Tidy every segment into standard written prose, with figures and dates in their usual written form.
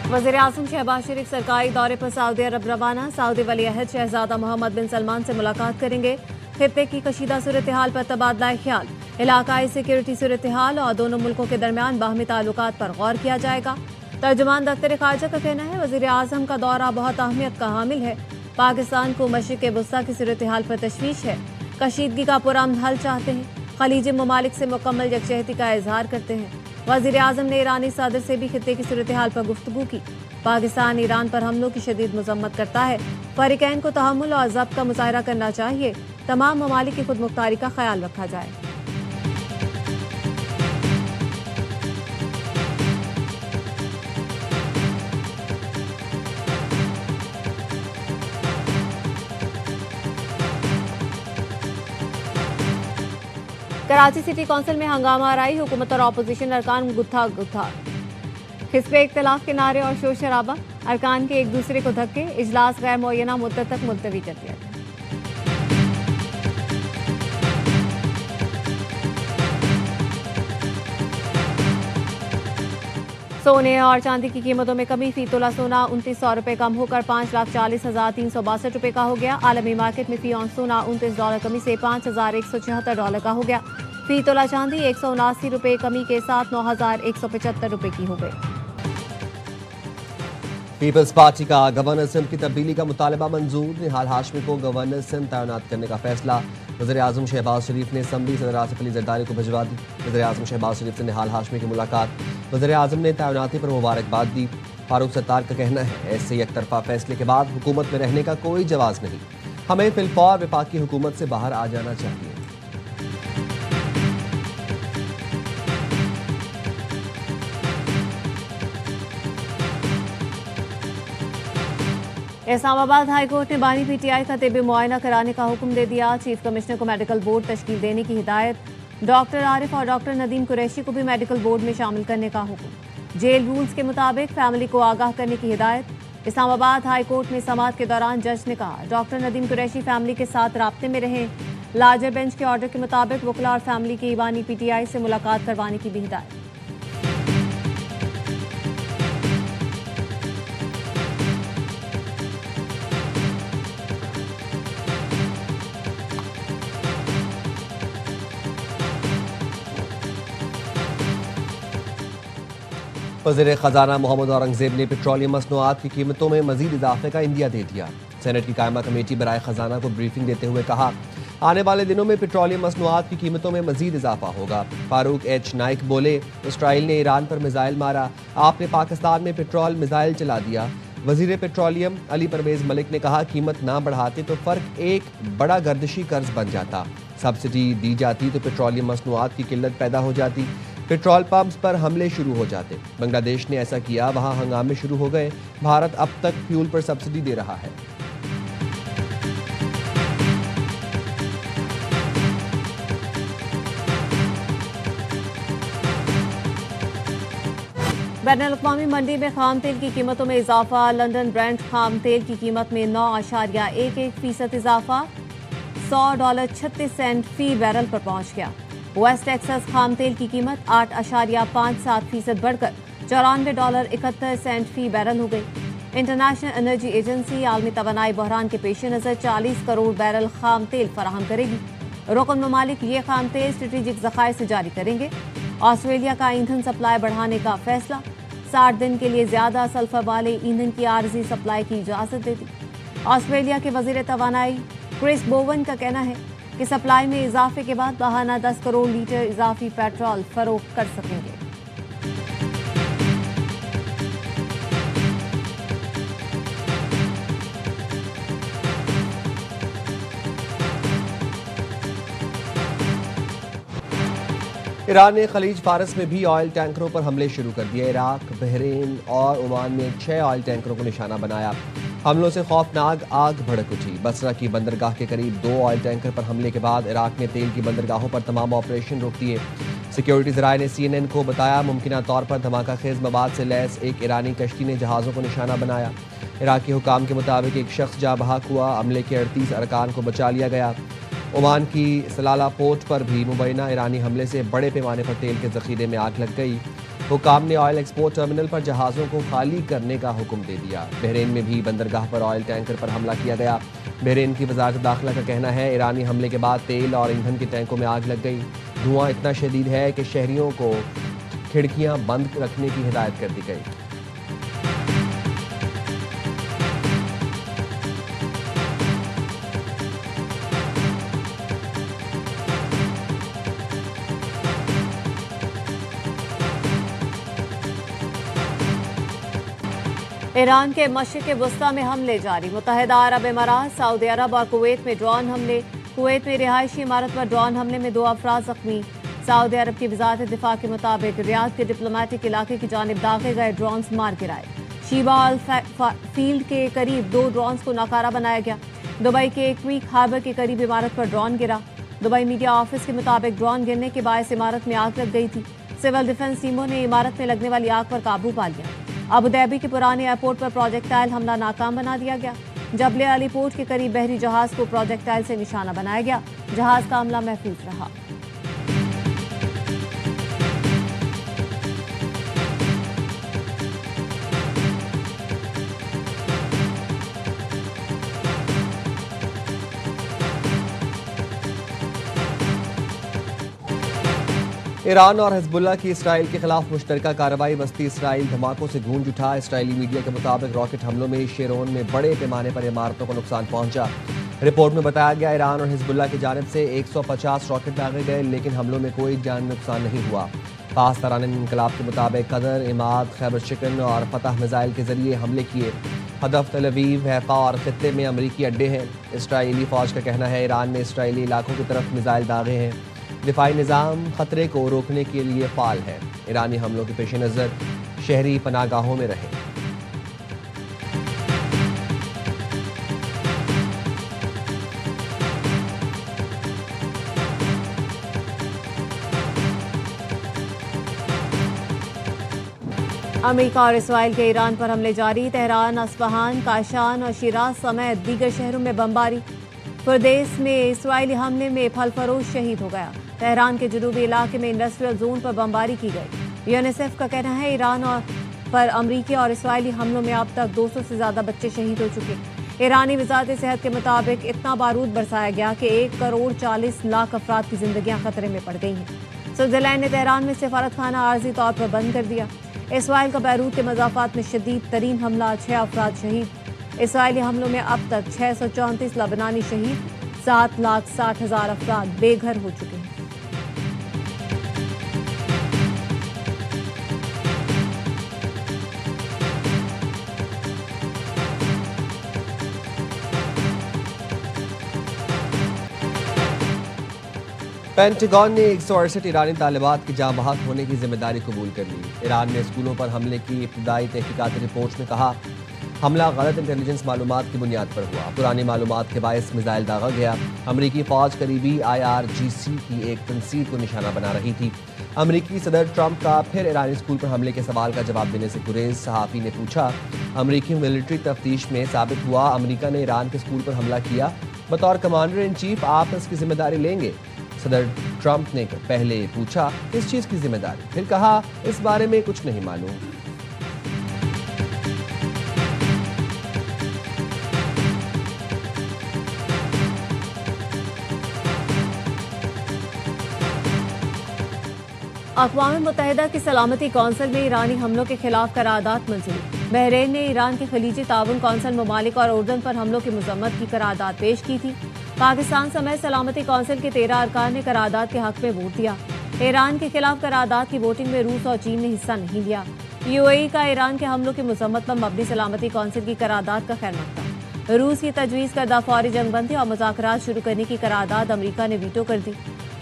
वज़ीर-ए-आज़म शहबाज शरीफ सरकारी दौरे पर सऊदी अरब रवाना। सऊदी वली-अहद शहजादा मोहम्मद बिन सलमान से मुलाकात करेंगे। खित्ते की कशीदा सूरत हाल पर तबादला ख्याल, इलाकाई सिक्योरिटी सूरत हाल और दोनों मुल्कों के दरमियान बाहमी ताल्लुकात पर गौर किया जाएगा। तर्जुमान दफ्तर खारजा का कहना है वज़ीर-ए-आज़म का दौरा बहुत अहमियत का हामिल है। पाकिस्तान को मशरिक़ वुस्ता की सूरत हाल पर तशवीश है। कशीदगी का पुरअमन हल चाहते हैं। खलीजी ममालिक से मुकम्मल यकजहती का इजहार करते हैं। वज़ीर-ए-आज़म ने ईरानी सदर से भी खित्ते की सूरत हाल पर गुफ्तगू की। पाकिस्तान ईरान पर हमलों की शदीद मजम्मत करता है। फ़रीक़ैन को तहम्मुल और ज़ब्त का मुज़ाहरा करना चाहिए। तमाम ममालिक की खुद मुख्तारी का ख्याल रखा जाए। कराची सिटी कौंसिल में हंगामा आराई, हुकूमत और अपोजिशन अरकान गुत्था गुत्था। हिस्बे इख्तिलाफ के नारे और शोर शराबा, अरकान के एक दूसरे को धक्के। इजलास गैर मुअय्यना मुद्दत तक मुलतवी कर दिया गया। सोने और चांदी की कीमतों में कमी। फी तोला सोना 2900 रुपये कम होकर 5,40,362 रुपये का हो गया। आलमी मार्केट में फी ऑन सोना $29 कमी से $5,176 का हो गया। फी तोला चांदी 179 रुपये कमी के साथ 9,175 रुपये की हो गई। पीपल्स पार्टी का गवर्नर सिंध की तब्दीली का मुतालबा मंजूर। निहाल हाशमी को गवर्नर सिंध तैनात करने का फैसला। वज़ीर-ए-आज़म शहबाज शरीफ ने असम्बली सदर आसिफ अली ज़रदारी को भिजवा दी। वज़ीर-ए-आज़म शहबाज शरीफ से निहाल हाशमी की मुलाकात। वज़ीर-ए-आज़म ने तैनाती पर मुबारकबाद दी। फारूक सत्तार का कहना है ऐसे एक तरफा फैसले के बाद हुकूमत में रहने का कोई जवाज़ नहीं। हमें फिलफौर वफाकी हुकूमत से बाहर आ जाना चाहिए। इस्लामाबाद हाई कोर्ट ने बानी पीटीआई का तिब्बी मुआयना कराने का हुक्म दे दिया। चीफ कमिश्नर को मेडिकल बोर्ड तश्कील देने की हिदायत। डॉक्टर आरिफ और डॉक्टर नदीम कुरैशी को भी मेडिकल बोर्ड में शामिल करने का हुक्म। जेल रूल्स के मुताबिक फैमिली को आगाह करने की हिदायत। इस्लामाबाद हाई कोर्ट में समाअत के दौरान जज ने कहा डॉक्टर नदीम कुरैशी फैमिली के साथ राब्ते में रहें। लार्जर बेंच के ऑर्डर के मुताबिक वकला और फैमिली की बानी पीटीआई से मुलाकात करवाने की भी हिदायत। वज़ीर ख़जाना मोहम्मद औरंगज़ेब ने पेट्रोलियम मसनूआत की कीमतों में मज़ीद इजाफे का इंदिया दे दिया। सेनेट की कायमा कमेटी बराए ख़जाना को ब्रीफिंग देते हुए कहा आने वाले दिनों में पेट्रोलियम मसनूआत की कीमतों में मज़ीद इजाफा होगा। फारूक एच नाइक बोले इसराइल ने ईरान पर मिसाइल मारा, आपने पाकिस्तान में पेट्रोल मिसाइल चला दिया। वज़ीर पेट्रोलियम अली परवेज़ मलिक ने कहा कीमत ना बढ़ाते तो फ़र्क एक बड़ा गर्दिशी कर्ज बन जाता। सब्सिडी दी जाती तो पेट्रोलियम मसनूआत की किल्लत पैदा हो जाती। पेट्रोल पंप्स पर हमले शुरू हो जाते। बांग्लादेश ने ऐसा किया, वहां हंगामे शुरू हो गए। भारत अब तक फ्यूल पर सब्सिडी दे रहा है। बैनुल-अक़वामी मंडी में खाम तेल की कीमतों में इजाफा। लंदन ब्रेंट खाम तेल की कीमत में 9.11% इजाफा, $100.36 फी बैरल पर पहुंच गया। वेस्ट टेक्सास खाम तेल की कीमत 8.57% बढ़कर $94.71 फी बैरल हो गई। इंटरनेशनल एनर्जी एजेंसी आलमी तवानाई बहरान के पेश नज़र 40 करोड़ बैरल खाम तेल फराहम करेगी। रुकन ममालिक ये खाम तेल स्ट्रेटेजिक ज़खायर से जारी करेंगे। ऑस्ट्रेलिया का ईंधन सप्लाई बढ़ाने का फैसला। 60 दिन के लिए ज्यादा सल्फर वाले ईंधन की आर्जी सप्लाई की इजाज़त दे दी। ऑस्ट्रेलिया के वज़ीर तवानाई क्रिस बोवन का कहना है कि सप्लाई में इजाफे के बाद बहाना 10 करोड़ लीटर इजाफी पेट्रोल फरोख्त कर सकेंगे। ईरान ने खलीज फारस में भी ऑयल टैंकरों पर हमले शुरू कर दिए। इराक, बहरीन और ओमान में 6 ऑयल टैंकरों को निशाना बनाया। हमलों से खौफनाक आग भड़क उठी। बसरा की बंदरगाह के करीब 2 ऑयल टैंकर पर हमले के बाद इराक ने तेल की बंदरगाहों पर तमाम ऑपरेशन रोक दिए। सिक्योरिटी ज़राए ने CNN को बताया मुमकिना तौर पर धमाका खेज मवाद से लैस एक ईरानी कश्ती ने जहाज़ों को निशाना बनाया। इराकी हुकाम के मुताबिक एक शख्स जाँ बहक हुआ। अमले के 38 अरकान को बचा लिया गया। ओमान की सलाला पोर्ट पर भी मुबैना ईरानी हमले से बड़े पैमाने पर तेल के ज़ख़ीरे में आग लग गई। हुकाम ने ऑयल एक्सपोर्ट टर्मिनल पर जहाज़ों को खाली करने का हुक्म दे दिया। बहरीन में भी बंदरगाह पर ऑयल टैंकर पर हमला किया गया। बहरीन की वजारत दाखिला का कहना है ईरानी हमले के बाद तेल और ईंधन के टैंकों में आग लग गई। धुआं इतना शदीद है कि शहरियों को खिड़कियां बंद रखने की हिदायत कर दी गई। ईरान के मशरिक़ वस्ता में हमले जारी। मुत्तहिदा अरब इमारात, सऊदी अरब और कुवैत में ड्रोन हमले। कुवैत में रिहायशी इमारत पर ड्रोन हमले में 2 अफराद जख्मी। सऊदी अरब की वजारत दिफा के मुताबिक रियाद के डिप्लोमेटिक इलाके की जानिब दागे गए ड्रोन्स मार गिराए। शीबा अल फील्ड के करीब 2 ड्रोन्स को नाकारा बनाया गया। दुबई के क्वीक हार्बर के करीब इमारत पर ड्रोन गिरा। दुबई मीडिया ऑफिस के मुताबिक ड्रोन गिरने के बायस इमारत में आग लग गई थी। सिविल डिफेंस टीमों ने इमारत में लगने वाली आग पर काबू पा लिया। अबू धाबी के पुराने एयरपोर्ट पर प्रोजेक्टाइल हमला नाकाम बना दिया गया। जबले अली पोर्ट के करीब बहरी जहाज को प्रोजेक्टाइल से निशाना बनाया गया। जहाज का हमला महफूज रहा। ईरान और हिजबुल्लाह की इसराइल के खिलाफ मुश्तरका कार्रवाई। वस्ती इसराइल धमाकों से गूंज उठा। इसराइली मीडिया के मुताबिक रॉकेट हमलों में शेरोन में बड़े पैमाने पर इमारतों को नुकसान पहुंचा। रिपोर्ट में बताया गया ईरान और हिजबुल्लाह की जानिब से 150 रॉकेट दागे गए, लेकिन हमलों में कोई जान नुकसान नहीं हुआ। पास तरान इनकलाब के मुताबिक कदर, इमाद, खैबर शिकन और फतह मिसाइल के जरिए हमले किए। हदफ तल अवीव, हैफा और खित्ते में अमरीकी अड्डे हैं। इसराइली फौज का कहना है ईरान ने इसराइली इलाकों की तरफ मिसाइल दागे हैं। दिफाई निज़ाम खतरे को रोकने के लिए फाल है। ईरानी हमलों के पेश नज़र शहरी पनाहगाहों में रहे। अमेरिका और इसराइल के ईरान पर हमले जारी। तेहरान, अस्फहान, काशान और शिराज समेत दीगर शहरों में बमबारी। प्रदेश में इसराइली हमले में फलफरोश शहीद हो गया। तेहरान के जनूबी इलाके में इंडस्ट्रियल जोन पर बमबारी की गई। यूनिसेफ का कहना है ईरान पर अमरीकी और इसराइली हमलों में अब तक 200 से ज्यादा बच्चे शहीद हो चुके। ईरानी वजारत सेहत के मुताबिक इतना बारूद बरसाया गया कि 1 करोड़ 40 लाख अफराद की जिंदगियां खतरे में पड़ गई हैं। स्विट्जरलैंड ने तेहरान में सफारत खाना आर्जी तौर पर बंद कर दिया। इसराइल का बैरूत के मज़ाफ़ात में शदीद तरीन हमला, 6 अफराद शहीद। इसराइली हमलों में अब तक 634 लबनानी शहीद, 7,60,000 अफराद बेघर हो चुके हैं। पेंटागन ने 168 ईरानी तालिबात की जाँ बहक होने की जिम्मेदारी कबूल कर ली। ईरान ने स्कूलों पर हमले की इब्तदाई तहकीकाती रिपोर्ट में कहा हमला गलत इंटेलिजेंस मालूमात की बुनियाद पर हुआ। पुरानी मालूमात के बायस मिसाइल दागा गया। अमरीकी फौज करीबी IRGC की एक तंसीब को निशाना बना रही थी। अमरीकी सदर ट्रंप का फिर ईरानी स्कूल पर हमले के सवाल का जवाब देने से गुरेज। सहाफ़ी ने पूछा अमरीकी मिलिट्री तफ्तीश में साबित हुआ अमरीका ने ईरान के स्कूल पर हमला किया। बतौर कमांडर इन चीफ आप इसकी जिम्मेदारी लेंगे? सदर ट्रंप ने पहले पूछा किस चीज की जिम्मेदारी, फिर कहा इस बारे में कुछ नहीं मालूम। अक़वाम मुत्तहिदा की सलामती कौंसिल में ईरानी हमलों के खिलाफ करारदाद मंजूर। बहरीन ने ईरान के खलीजी ताउन कौंसिल ममालिक और उर्दन पर हमलों की मजम्मत की करारदाद पेश की थी। पाकिस्तान समेत सलामती कौंसिल के 13 अरकान ने करारदाद के हक में वोट दिया। ईरान के खिलाफ करारदाद की वोटिंग में रूस और चीन ने हिस्सा नहीं लिया। UAE का ईरान के हमलों की मजम्मत पर मबनी सलामती कौंसिल की करारदाद का खैर मकदम। रूस की तजवीज़ करदा फौरी जंगबंदी और मुज़ाकरात शुरू करने की करारदाद अमरीका ने वीटो कर दी।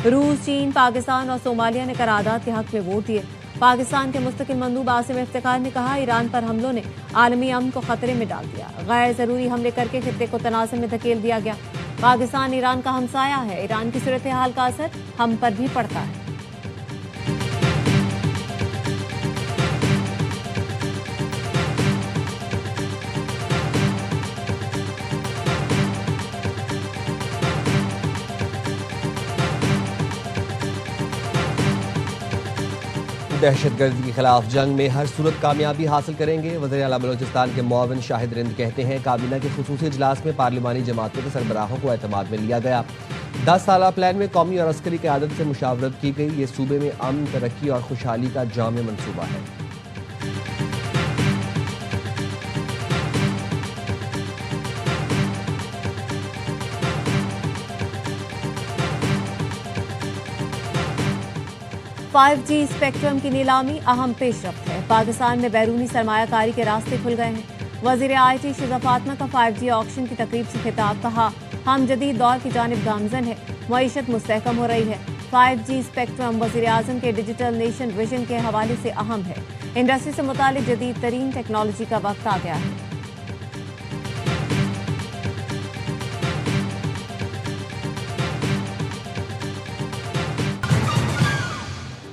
रूस, चीन, पाकिस्तान और सोमालिया ने करारदाद के हक में वोट दिए। पाकिस्तान के मुस्तकिल मंदूब आसिम इफ्तिखार ने कहा ईरान पर हमलों ने आलमी अमन को खतरे में डाल दिया। गैर जरूरी हमले करके खित्ते को तनाज़ुर में धकेल दिया गया। पाकिस्तान ईरान का हमसाया है। ईरान की सूरत हाल का असर हम पर भी पड़ता है। दहशतगर्दी के खिलाफ जंग में हर सूरत कामयाबी हासिल करेंगे। वज़ीर आला बलोचिस्तान के मुआविन शाहिद रिंद कहते हैं काबीना के खुसूसी इजलास में पार्लिमानी जमातों के सरबराहों को एतमाद में लिया गया। 10 साला प्लान में कौमी और अस्करी क़यादत से मुशावरत की गई। ये सूबे में अमन, तरक्की और खुशहाली का जामे मनसूबा है। फाइव जी स्पेक्ट्रम की नीलामी अहम पेशरफ्त है। पाकिस्तान में बैरूनी सरमायाकारी के रास्ते खुल गए हैं। वज़ीर IT शिज़ा फातिमा का 5G ऑक्शन की तकरीब से खिताब, कहा हम जदीद दौर की जानिब गामजन है, मईशत मुस्तहकम हो रही है। 5G स्पेक्ट्रम वज़ीर आज़म के डिजिटल नेशन विजन के हवाले से अहम है। इंडस्ट्री से मुतालिक जदीद तरीन टेक्नोलॉजी का वक्त आ गया है।